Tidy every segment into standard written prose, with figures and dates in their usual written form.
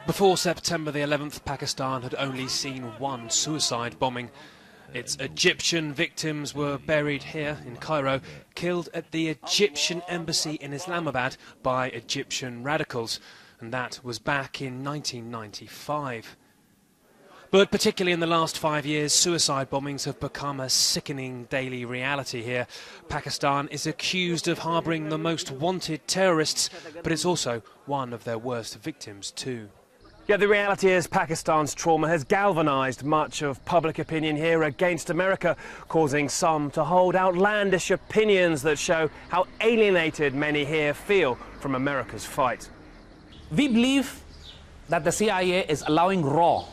Before September the 11th, Pakistan had only seen one suicide bombing. Its Egyptian victims were buried here in Cairo, killed at the Egyptian embassy in Islamabad by Egyptian radicals, and that was back in 1995. But particularly in the last 5 years, suicide bombings have become a sickening daily reality here. Pakistan is accused of harbouring the most wanted terrorists, but it's also one of their worst victims too. Yeah, the reality is Pakistan's trauma has galvanised much of public opinion here against America, causing some to hold outlandish opinions that show how alienated many here feel from America's fight. We believe that the CIA is allowing RAW,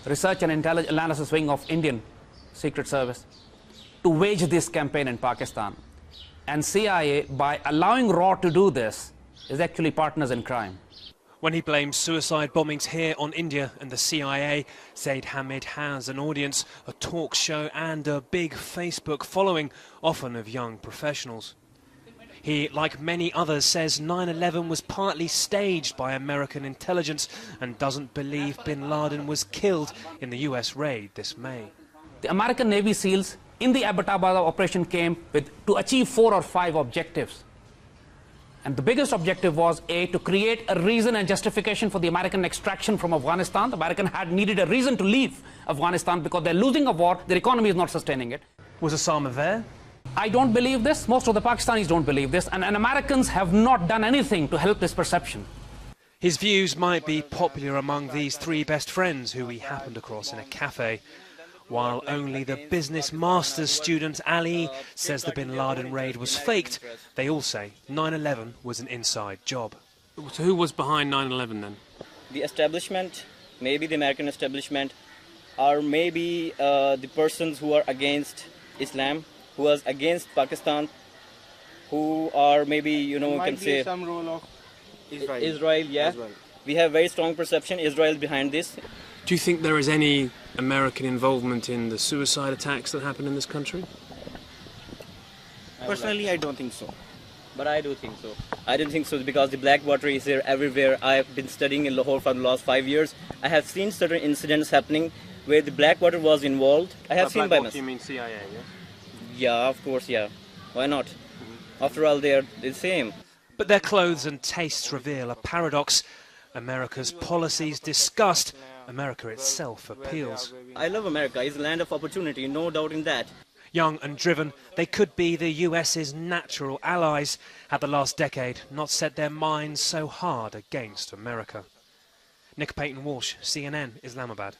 Research and Intelligence Analysis Wing of Indian Secret Service, to wage this campaign in Pakistan. And CIA, by allowing RAW to do this, is actually partners in crime. When he blames suicide bombings here on India and the CIA, Zaid Hamid has an audience, a talk show and a big Facebook following, often of young professionals. He, like many others, says 9/11 was partly staged by American intelligence and doesn't believe bin Laden was killed in the US raid this May. The American Navy SEALs in the Abbottabad operation came to achieve 4 or 5 objectives. And the biggest objective was, A, to create a reason and justification for the American extraction from Afghanistan. The American had needed a reason to leave Afghanistan because they're losing a war, their economy is not sustaining it. Was Osama there? I don't believe this. Most of the Pakistanis don't believe this. And Americans have not done anything to help this perception. His views might be popular among these 3 best friends who he happened across in a cafe. While only the business master's student Ali says the bin Laden raid was faked, they all say 9/11 was an inside job. So who was behind 9/11 then? The establishment, maybe the American establishment, or maybe the persons who are against Islam, who are against Pakistan, who are maybe, you know, can say some role of Israel, yeah. As well. We have very strong perception Israel is behind this. Do you think there is any American involvement in the suicide attacks that happened in this country? Personally, I don't think so. But I do think so. I don't think so because the black water is there everywhere. I have been studying in Lahore for the last 5 years. I have seen certain incidents happening where the black water was involved. I have seen by myself. You mean CIA, yeah? Yeah, of course, yeah. Why not? After all, they are the same. But their clothes and tastes reveal a paradox. America's policies disgust, America itself appeals. I love America. It's a land of opportunity, no doubt in that. Young and driven, they could be the US's natural allies had the last decade not set their minds so hard against America. Nick Paton Walsh, CNN, Islamabad.